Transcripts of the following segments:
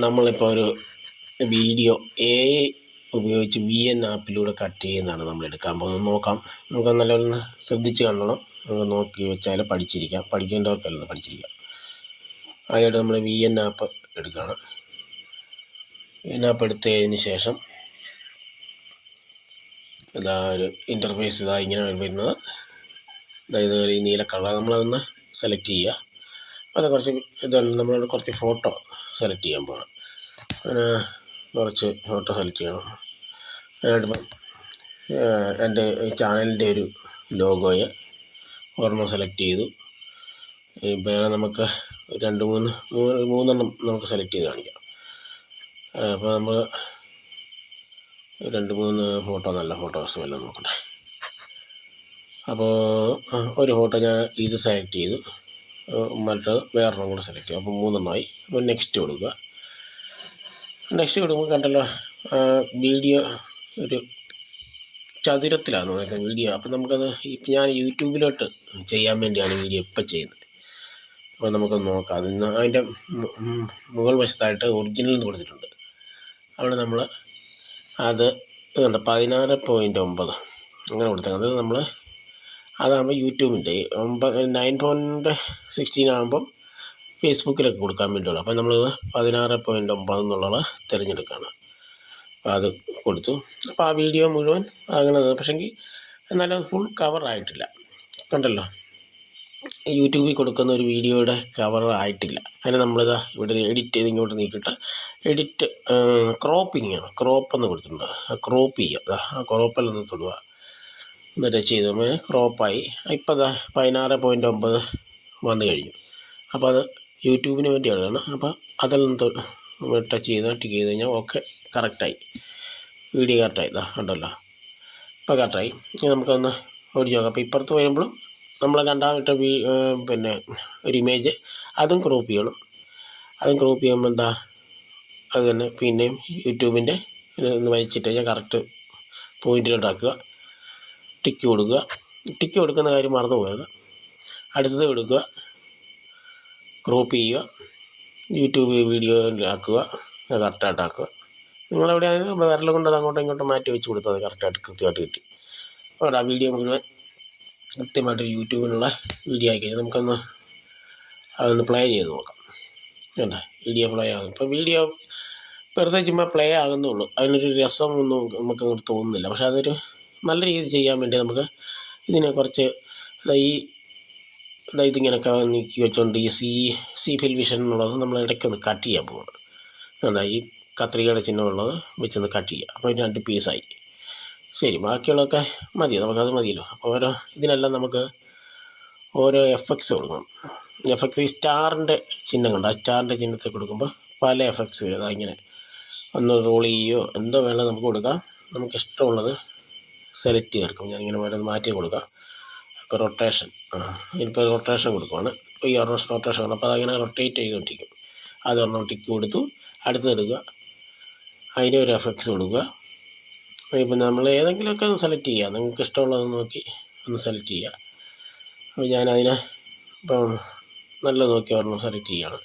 നമ്മളിപ്പോൾ ഒരു video AI ഉപയോഗിച്ച് VN ആപ്പിലൂടെ കട്ട് ചെയ്യുന്നതാണ് നമ്മൾ എടുക്കാൻ പോകുന്നത്. നോക്കാം, നമുക്ക് നല്ലൊന്ന് ശ്രദ്ധിച്ച് കണ്ടോണം. നമുക്ക് നോക്കി വെച്ചാൽ പഠിച്ചിരിക്കാം, പഠിക്കേണ്ടവർക്കല്ല പഠിച്ചിരിക്കാം. ആദ്യമായിട്ട് നമ്മൾ VN ആപ്പ് എടുക്കുകയാണ്. VN ആപ്പ് എടുത്തതിന് ശേഷം ഇതാ ഒരു ഇൻ്റർഫേസ് ഇങ്ങനെ വരുന്നത്. അതായത് ഈ നീല കളർ നമ്മളതൊന്ന് സെലക്ട് ചെയ്യുക. അത് കുറച്ച് ഇതാണ്, നമ്മൾ കുറച്ച് ഫോട്ടോ സെലക്ട് ചെയ്യാൻ പോകണം. അങ്ങനെ കുറച്ച് ഫോട്ടോ സെലക്ട് ചെയ്യണം. അതിനിപ്പം എൻ്റെ ചാനലിൻ്റെ ഒരു ലോഗോയെ ഒരെണ്ണം സെലക്ട് ചെയ്തു. വേറെ നമുക്ക് മൂന്നെണ്ണം നമുക്ക് സെലക്ട് ചെയ്ത് കാണിക്കാം. അപ്പോൾ നമ്മൾ 2-3 ഫോട്ടോ, നല്ല ഫോട്ടോസ് വല്ലതും നോക്കട്ടെ. അപ്പോൾ ഒരു ഫോട്ടോ ഞാൻ ഇത് സെലക്ട് ചെയ്തു, മറ്റത് വേറൊരെണ്ണം കൂടെ സെലക്ട് ചെയ്യും. അപ്പോൾ 3 അപ്പോൾ നെക്സ്റ്റ് കൊടുക്കുക. നെക്സ്റ്റ് കൊടുക്കുമ്പോൾ കണ്ടല്ലോ, വീഡിയോ ഒരു ചതുരത്തിലാണ് നോക്കുന്നത് വീഡിയോ. അപ്പോൾ നമുക്കത് ഇപ്പം ഞാൻ യൂട്യൂബിലോട്ട് ചെയ്യാൻ വേണ്ടിയാണ് വീഡിയോ ഇപ്പം ചെയ്യുന്നത്. അപ്പോൾ നമുക്കൊന്ന് നോക്കാം. അതിൻ്റെ മുകൾ വശത്തായിട്ട് ഒറിജിനൽ എന്ന് കൊടുത്തിട്ടുണ്ട്. അവിടെ നമ്മൾ അത് 16.9 അങ്ങനെ കൊടുത്തേക്കുന്നത്. അത് അതാകുമ്പോൾ യൂട്യൂബിൻ്റെ 9.16 ആകുമ്പം ഫേസ്ബുക്കിലൊക്കെ കൊടുക്കാൻ വേണ്ടിയുള്ളൂ. അപ്പോൾ നമ്മൾ 16.9 എന്നുള്ളത് തിരഞ്ഞെടുക്കുകയാണ്. അപ്പോൾ അത് കൊടുത്തു. അപ്പോൾ ആ വീഡിയോ മുഴുവൻ അങ്ങനെ, പക്ഷെങ്കിൽ എന്നാലും ഫുൾ കവറായിട്ടില്ല. കണ്ടല്ലോ, യൂട്യൂബിൽ കൊടുക്കുന്ന ഒരു വീഡിയോയുടെ കവറായിട്ടില്ല. അതിന് നമ്മളിതാ ഇവിടെ എഡിറ്റ് ചെയ്ത് ഇങ്ങോട്ട് നീക്കിയിട്ട് എഡിറ്റ് ക്രോപ്പിംഗ് ആണ്, ക്രോപ്പ് എന്ന് കൊടുത്തിട്ടുണ്ട്. ക്രോപ്പ് ചെയ്യുക, ആ ക്രോപ്പിലൊന്ന് തൊടുക, എന്നിട്ട് ചെയ്ത് ക്രോപ്പായി. ഇപ്പോൾ 16.9 വന്നു കഴിഞ്ഞു. അപ്പോൾ അത് യൂട്യൂബിന് വേണ്ടിയാണ്. അപ്പോൾ അതിലൊന്ന് ടിക്ക് ചെയ്ത് കഴിഞ്ഞാൽ ഓക്കെ, കറക്റ്റായി, വീഡിയോ കറക്റ്റായി. കണ്ടല്ലോ, ഇപ്പോൾ കറക്റ്റായി. ഇനി നമുക്കൊന്ന് ഓടിച്ച് നോക്കാം. അപ്പോൾ ഇപ്പുറത്ത് വരുമ്പോഴും നമ്മൾ രണ്ടാമത്തെ പിന്നെ ഒരു ഇമേജ് അതും ക്രോപ്പ് ചെയ്യണം. അതും ക്രോപ്പ് ചെയ്യുമ്പോൾ അത് തന്നെ പിന്നെയും യൂട്യൂബിൻ്റെ ഇതൊന്ന് വലിച്ചിട്ട് കഴിഞ്ഞാൽ കറക്റ്റ് പോയിൻറ്റിലോട്ടാക്കുക. ടിക്ക് കൊടുക്കുക. ടിക്ക് കൊടുക്കുന്ന കാര്യം മറന്നു പോകരുത്. അടുത്തത് കൊടുക്കുക, ക്രോപ്പ് ചെയ്യുക, യൂട്യൂബ് വീഡിയോയിലാക്കുക, കറക്റ്റായിട്ടാക്കുക. നിങ്ങളെവിടെ വിരൽ കൊണ്ട് അത് അങ്ങോട്ടും ഇങ്ങോട്ടും മാറ്റി വെച്ച് കൊടുത്താൽ അത് കറക്റ്റായിട്ട് കിട്ടി. അവിടെ ആ വീഡിയോ മുഴുവൻ കൃത്യമായിട്ട് യൂട്യൂബിനുള്ള വീഡിയോ ആയി കഴിഞ്ഞാൽ അതൊന്ന് പ്ലേ ചെയ്ത് നോക്കാം. വേണ്ട, വീഡിയോ പ്ലേ ആകും. ഇപ്പോൾ വീഡിയോ വെറുതെ ചുമ്മാ പ്ലേ ആകുന്നുള്ളൂ, അതിനൊരു രസമൊന്നും നമുക്ക് അങ്ങോട്ട് തോന്നുന്നില്ല. പക്ഷേ അതൊരു നല്ല രീതിയിൽ ചെയ്യാൻ വേണ്ടി നമുക്ക് ഇതിനെ കുറച്ച് ഇതിങ്ങനെയൊക്കെ നീക്കി വെച്ചുകൊണ്ട് ഈ സി ഫിൽ വിഷൻ എന്നുള്ളത് നമ്മൾ ഇടയ്ക്കൊന്ന് കട്ട് ചെയ്യാൻ പോകണം. ഈ കത്രികയുടെ ചിഹ്നമുള്ളത് വെച്ചൊന്ന് കട്ട് ചെയ്യുക. അപ്പോൾ 2 പീസായി. ശരി, ബാക്കിയുള്ളതൊക്കെ മതി, നമുക്കത് മതിയല്ലോ. അപ്പോൾ ഇതിനെല്ലാം നമുക്ക് ഓരോ എഫക്ട്സ് കൊടുക്കണം. എഫക്ട്സ് ഈ സ്റ്റാറിൻ്റെ ചിഹ്നം കണ്ടോ, ആ സ്റ്റാറിൻ്റെ ചിഹ്നത്തിൽ കൊടുക്കുമ്പോൾ പല എഫക്ട്സ് വരും. ഇങ്ങനെ ഒന്ന് റോൾ ചെയ്യുകയോ എന്തോ വേണം നമുക്ക് കൊടുക്കാം. നമുക്കിഷ്ടമുള്ളത് സെലക്ട് ചെയ്തെടുക്കും. ഞാനിങ്ങനെ ഓരോന്ന് മാറ്റി കൊടുക്കാം. ഇപ്പോൾ റൊട്ടേഷൻ, ഇപ്പോൾ റൊട്ടേഷൻ കൊടുക്കുവാണ്. ഇപ്പോൾ ഈ റൊട്ടേഷൻ ആണ്. അപ്പോൾ അതങ്ങനെ റൊട്ടേറ്റ് ചെയ്തുകൊണ്ടിരിക്കും. അതൊരെണ്ണം ടിക്ക് കൊടുത്തു. അടുത്തെടുക്കുക, അതിനൊരു എഫക്ട്സ് കൊടുക്കുക. ഇപ്പം നമ്മൾ ഏതെങ്കിലുമൊക്കെ ഒന്ന് സെലക്ട് ചെയ്യുക, നിങ്ങൾക്ക് ഇഷ്ടമുള്ളത് നോക്കി ഒന്ന് സെലക്ട് ചെയ്യുക. അപ്പോൾ ഞാനതിനെ ഇപ്പം നല്ല നോക്കി ഒരെണ്ണം സെലക്ട് ചെയ്യുകയാണ്.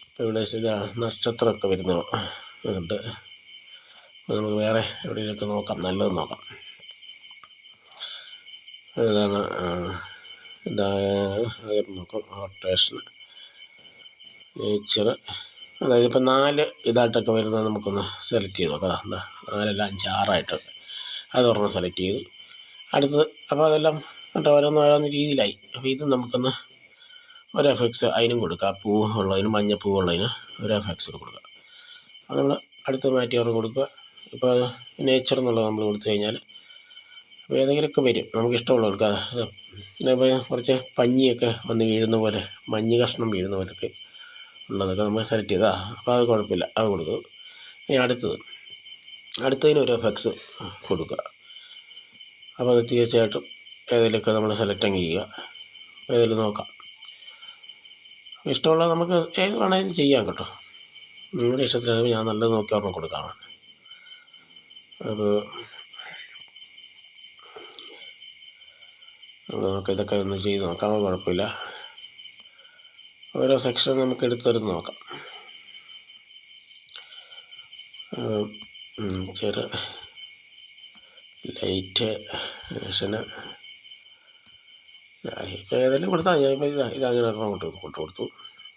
ഇപ്പോൾ ഇവിടെ നക്ഷത്രമൊക്കെ വരുന്നുണ്ട്. അപ്പോൾ നമുക്ക് വേറെ എവിടെയെങ്കിലുമൊക്കെ നോക്കാം, നല്ലത് നോക്കാം. ഇതാണ് നോക്കാം, റൊട്ടേഷൻ, നേച്ചർ. അതായത് ഇപ്പം 4 ഇതായിട്ടൊക്കെ വരുന്നത് നമുക്കൊന്ന് സെലക്ട് ചെയ്ത് നോക്കാം. 4 അല്ല 5 6 അതൊരെണ്ണം സെലക്ട് ചെയ്തു. അടുത്തത് അപ്പോൾ അതെല്ലാം ഓരോന്ന് രീതിയിലായി. അപ്പോൾ ഇത് നമുക്കൊന്ന് ഒരു എഫക്ട്സ് അതിനും കൊടുക്കാം. പൂവുള്ളതിന്, മഞ്ഞപ്പൂവുള്ളതിന് ഒരു എഫക്ട്സ് കൊടുക്കുക. അത് നമ്മൾ അടുത്ത് മാറ്റി ഓർമ്മ കൊടുക്കുക. ഇപ്പോൾ നേച്ചർ എന്നുള്ളത് നമ്മൾ കൊടുത്തു കഴിഞ്ഞാൽ അപ്പോൾ ഏതെങ്കിലുമൊക്കെ വരും, നമുക്ക് ഇഷ്ടമുള്ള കൊടുക്കുക. ഇപ്പോൾ കുറച്ച് പഞ്ഞിയൊക്കെ വന്ന് വീഴുന്ന പോലെ, മഞ്ഞ് കഷ്ണം വീഴുന്ന പോലെയൊക്കെ ഉള്ളതൊക്കെ നമ്മൾ സെലക്ട് ചെയ്താൽ, അപ്പോൾ അത് കുഴപ്പമില്ല, അത് കൊടുക്കും. ഇനി അടുത്തതിന് ഒരു എഫക്ട്സ് കൊടുക്കുക. അപ്പോൾ അത് തീർച്ചയായിട്ടും ഏതിലൊക്കെ നമ്മൾ സെലക്ട് ചെയ്യുക, ഏതിൽ നോക്കാം. ഇഷ്ടമുള്ള നമുക്ക് ഏത് വേണമെങ്കിലും ചെയ്യാം കേട്ടോ, നിങ്ങളുടെ ഇഷ്ടത്തിന്. ഞാൻ നല്ലത് നോക്കി ഓർമ്മ കൊടുക്കാം. അപ്പോൾ നമുക്ക് ഇതൊക്കെ ഒന്ന് ചെയ്ത് നോക്കാം, കുഴപ്പമില്ല. ഓരോ സെക്ഷൻ നമുക്ക് എടുത്തെടുത്ത് നോക്കാം. ചെറു ലൈറ്റ് വേഷന് ഇപ്പോൾ ഏതെങ്കിലും കൊടുത്താൽ ഞാൻ ഇപ്പോൾ ഇതങ്ങനെ ഒരെണ്ണം കൊടുത്തു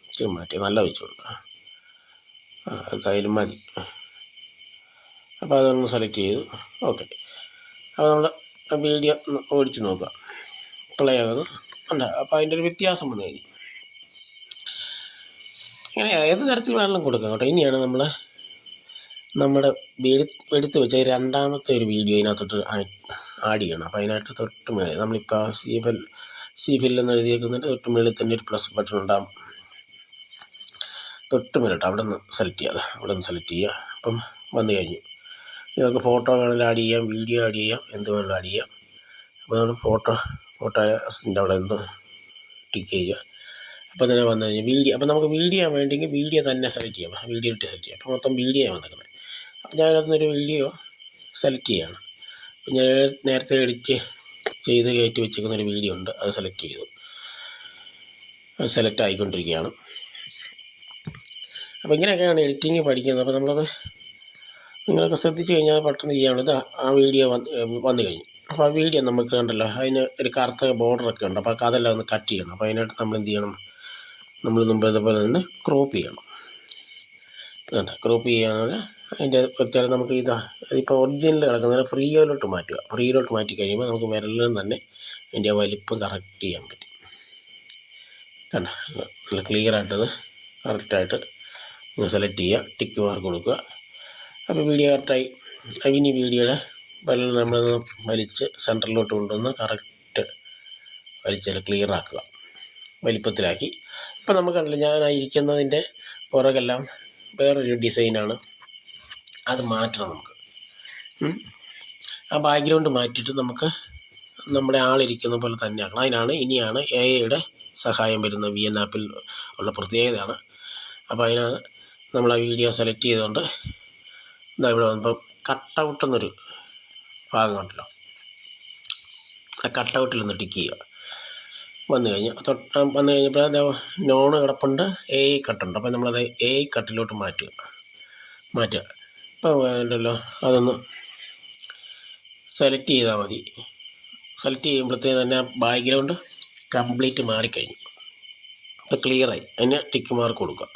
ഇച്ചിരി മാറ്റി നല്ല വെച്ച് കൊടുക്കാം. എന്തായാലും മതി. അപ്പോൾ അതൊന്ന് സെലക്ട് ചെയ്തു. ഓക്കെ. അപ്പോൾ നമ്മൾ വീഡിയോ ഓടിച്ച് നോക്കുക, പ്ലേ ആകുന്നു ഉണ്ട്. അപ്പോൾ അതിൻ്റെ ഒരു വ്യത്യാസം വന്നു കഴിഞ്ഞു. ഇങ്ങനെ ഏത് തരത്തിൽ വേണമെങ്കിലും കൊടുക്കാം കേട്ടോ. ഇനിയാണ് നമ്മുടെ എടുത്ത് വെച്ച രണ്ടാമത്തെ ഒരു വീഡിയോ ഇതിനകത്തോട്ട് ആഡ് ചെയ്യണം. അപ്പോൾ അതിനായിട്ട് തൊട്ട് മേളിൽ നമ്മളിപ്പോൾ സി ഫിൽ എന്ന് എഴുതിയേക്കുന്നതിൻ്റെ തൊട്ട് മേളിൽ തന്നെ ഒരു പ്ലസ് ബട്ടൺ ഉണ്ടാകും. തൊട്ട് മേലിട്ട് അവിടെ നിന്ന് സെലക്ട് ചെയ്യുക. അപ്പം വന്നു കഴിഞ്ഞു. നമുക്ക് ഫോട്ടോ വേണമെങ്കിലും ആഡ് ചെയ്യാം, വീഡിയോ ആഡ് ചെയ്യാം, എന്ത് വേണമെങ്കിലും ആഡ് ചെയ്യാം. അപ്പോൾ നമ്മൾ ഫോട്ടോസിൻ്റെ അവിടെ നിന്ന് ടിക്ക് ചെയ്യുക. അപ്പോൾ തന്നെ വന്നു കഴിഞ്ഞാൽ വീഡിയോ. അപ്പോൾ നമുക്ക് വീഡിയോ വേണ്ടെങ്കിൽ വീഡിയോ തന്നെ സെലക്ട് ചെയ്യാം. വീഡിയോ ഇട്ട് സെലക്ട് ചെയ്യാം. അപ്പോൾ മൊത്തം വീഡിയോ വന്നിരിക്കുന്നത്. അപ്പോൾ ഞാൻ അതിനകത്തുനിന്നൊരു വീഡിയോ സെലക്ട് ചെയ്യുകയാണ്. അപ്പോൾ ഞാൻ നേരത്തെ എഡിറ്റ് ചെയ്ത് കയറ്റി വെച്ചിരിക്കുന്നൊരു വീഡിയോ ഉണ്ട്, അത് സെലക്ട് ചെയ്തു. അത് സെലക്ട് ആയിക്കൊണ്ടിരിക്കുകയാണ്. അപ്പോൾ ഇങ്ങനെയൊക്കെയാണ് എഡിറ്റിങ് പഠിക്കുന്നത്. അപ്പോൾ നിങ്ങളൊക്കെ ശ്രദ്ധിച്ച് കഴിഞ്ഞാൽ പെട്ടെന്ന് ചെയ്യാനുള്ളത് ആ വീഡിയോ വന്നു കഴിഞ്ഞു. അപ്പോൾ ആ വീഡിയോ നമുക്ക് കണ്ടല്ലോ, അതിന് ഒരു കറുത്ത ബോർഡറൊക്കെ ഉണ്ട്. അപ്പോൾ അതെല്ലാം ഒന്ന് കട്ട് ചെയ്യണം. അപ്പോൾ അതിനായിട്ട് നമ്മൾ എന്ത് ചെയ്യണം, നമ്മൾ മുമ്പ് ഇതുപോലെ തന്നെ ക്രോപ്പ് ചെയ്യണം. ക്രോപ്പ് ചെയ്യാൻ അതിൻ്റെ പ്രത്യേകം നമുക്ക് ഇതിപ്പോൾ ഒറിജിനൽ കിടക്കുന്നത് ഫ്രീയിലോട്ട് മാറ്റി കഴിയുമ്പോൾ നമുക്ക് വിരലിലും തന്നെ അതിൻ്റെ വലിപ്പം കറക്റ്റ് ചെയ്യാൻ പറ്റും. കണ്ട, നല്ല ക്ലിയറായിട്ടത് കറക്റ്റായിട്ട് സെലക്ട് ചെയ്യുക, ടിക്ക് മാർക്ക് കൊടുക്കുക. അപ്പോൾ വീഡിയോ കറക്റ്റായി. ഇനി വീഡിയോയുടെ വിരൽ നമ്മളൊന്ന് വലിച്ച് സെൻറ്ററിലോട്ട് കൊണ്ടുവന്ന് കറക്റ്റ് വലിച്ച് ക്ലിയറാക്കുക, വലിപ്പത്തിലാക്കി. ഇപ്പോൾ നമുക്ക് കണ്ടില്ല, ഞാനായിരിക്കുന്നതിൻ്റെ പുറകെല്ലാം വേറൊരു ഡിസൈനാണ്, അത് മാറ്റണം നമുക്ക്. ആ ബാക്ക്ഗ്രൗണ്ട് മാറ്റിയിട്ട് നമുക്ക് നമ്മുടെ ആളിരിക്കുന്ന പോലെ തന്നെ ആക്കണം. ഇനിയാണ് AI സഹായം വരുന്ന VN ആപ്പിൽ ഉള്ള പ്രത്യേകതയാണ്. അപ്പോൾ അതിനാണ് നമ്മൾ ആ വീഡിയോ സെലക്ട് ചെയ്തുകൊണ്ട് ഇവിടെ വന്നപ്പോൾ കട്ടൗട്ട് എന്നൊരു ഭാഗം ഉണ്ടല്ലോ, ആ കട്ടൗട്ടിലൊന്ന് ടിക്ക് ചെയ്യുക. വന്നു കഴിഞ്ഞപ്പോൾ നോണ് കിടപ്പുണ്ട്, AI കട്ടുണ്ട്. അപ്പോൾ നമ്മളത് AI കട്ടിലോട്ട് മാറ്റുക. ഇപ്പോൾ ഉണ്ടല്ലോ, അതൊന്ന് സെലക്ട് ചെയ്താൽ മതി. സെലക്ട് ചെയ്യുമ്പോഴത്തേക്ക് തന്നെ ബാക്ക്ഗ്രൗണ്ട് കംപ്ലീറ്റ് മാറിക്കഴിഞ്ഞു. ഇപ്പോൾ ക്ലിയറായി. അതിന് ടിക്ക് മാർക്ക് കൊടുക്കുക.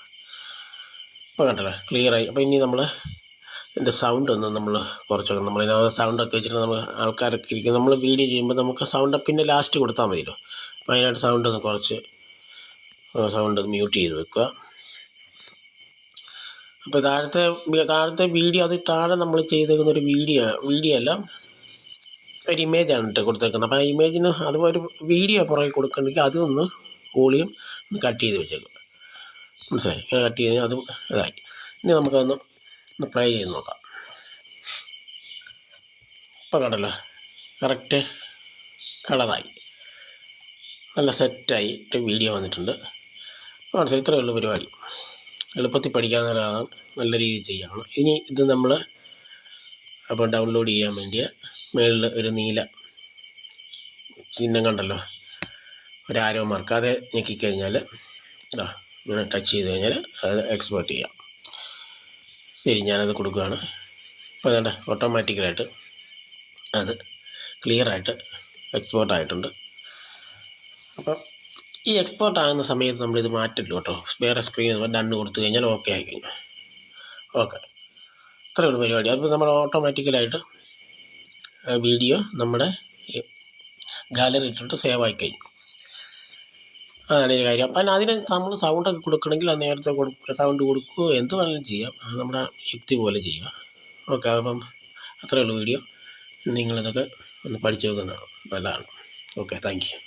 ഇപ്പോൾ കണ്ടല്ലോ, ക്ലിയറായി. അപ്പോൾ ഇനി ഇതിൻ്റെ സൗണ്ട് ഒന്ന് നമ്മൾ കുറച്ചൊക്കെ നമ്മളിതിനകത്ത് സൗണ്ടൊക്കെ വെച്ചിട്ട് നമ്മൾ ആൾക്കാരൊക്കെ ഇരിക്കും. നമ്മൾ വീഡിയോ ചെയ്യുമ്പോൾ നമുക്ക് സൗണ്ട് പിന്നെ ലാസ്റ്റ് കൊടുത്താൽ മതിയല്ലോ. അപ്പോൾ അതിനായിട്ട് സൗണ്ട് ഒന്ന് കുറച്ച് സൗണ്ട് മ്യൂട്ട് ചെയ്ത് വെക്കുക. അപ്പോൾ താഴത്തെ വീഡിയോ, അത് താഴെ നമ്മൾ ചെയ്തേക്കുന്ന ഒരു വീഡിയോ അല്ല, ഒരു ഇമേജാണ് ഇട്ട് കൊടുത്തേക്കുന്നത്. അപ്പോൾ ആ ഇമേജിന് അതുപോലെ ഒരു വീഡിയോ പുറകെ കൊടുക്കണമെങ്കിൽ അതൊന്ന് വോളിയം ഒന്ന് കട്ട് ചെയ്ത് വെച്ചേക്കുക. മനസ്സിലായി? കട്ട് ചെയ്ത് അതും ഇതായി. ഇനി നമുക്കൊന്ന് പ്ലേ ചെയ്ത് നോക്കാം. ഇപ്പം കണ്ടല്ലോ, കറക്റ്റ് കളറായി, നല്ല സെറ്റായിട്ട് വീഡിയോ വന്നിട്ടുണ്ട്. മനസ്സിലായി? ഇത്രയേ ഉള്ളൂ പരിപാടി. എളുപ്പത്തിൽ പഠിക്കാവുന്നതാണ്, നല്ല രീതിയിൽ ചെയ്യണം. ഇനി ഇത് നമ്മൾ അപ്പോൾ ഡൗൺലോഡ് ചെയ്യാൻ വേണ്ടിയ മുകളിൽ ഒരു നീല ചിഹ്നം കണ്ടല്ലോ, ഒരു ആരോ മാർക്ക്, അത് ഞെക്കിക്കഴിഞ്ഞാൽ ഇങ്ങനെ ടച്ച് ചെയ്ത് കഴിഞ്ഞാൽ അത് എക്സ്പോർട്ട് ചെയ്യാം. ശരി, ഞാനത് കൊടുക്കുകയാണ്. ഇപ്പോൾ വേണ്ട ഓട്ടോമാറ്റിക്കലായിട്ട് അത് ക്ലിയറായിട്ട് എക്സ്പോർട്ട് ആയിട്ടുണ്ട്. അപ്പം ഈ എക്സ്പോർട്ട് ആകുന്ന സമയത്ത് നമ്മളിത് മാറ്റില്ല കേട്ടോ. വേറെ സ്ക്രീൻ ഡണ്ണ് കൊടുത്തു കഴിഞ്ഞാൽ ഓക്കെ ആയി കഴിഞ്ഞു. ഓക്കെ, ഇത്രയേ ഉള്ളൂ പരിപാടി. അപ്പോൾ നമ്മൾ ഓട്ടോമാറ്റിക്കലായിട്ട് വീഡിയോ നമ്മുടെ ഗാലറി ഇട്ടിട്ട് സേവ് ആയി കഴിഞ്ഞു. അതാണ് ഒരു കാര്യം. അപ്പം അതിന് നമ്മൾ സൗണ്ടൊക്കെ കൊടുക്കണമെങ്കിൽ അത് നേരത്തെ സൗണ്ട് കൊടുക്കുകയോ എന്ത് വേണമെങ്കിലും ചെയ്യാം, അത് നമ്മുടെ യുക്തി പോലെ ചെയ്യുക. ഓക്കെ, അപ്പം അത്രയേ ഉള്ളൂ വീഡിയോ. നിങ്ങളിതൊക്കെ ഒന്ന് പഠിച്ചു നോക്കുന്നതാണ് നല്ലതാണ്. Okay, thank you.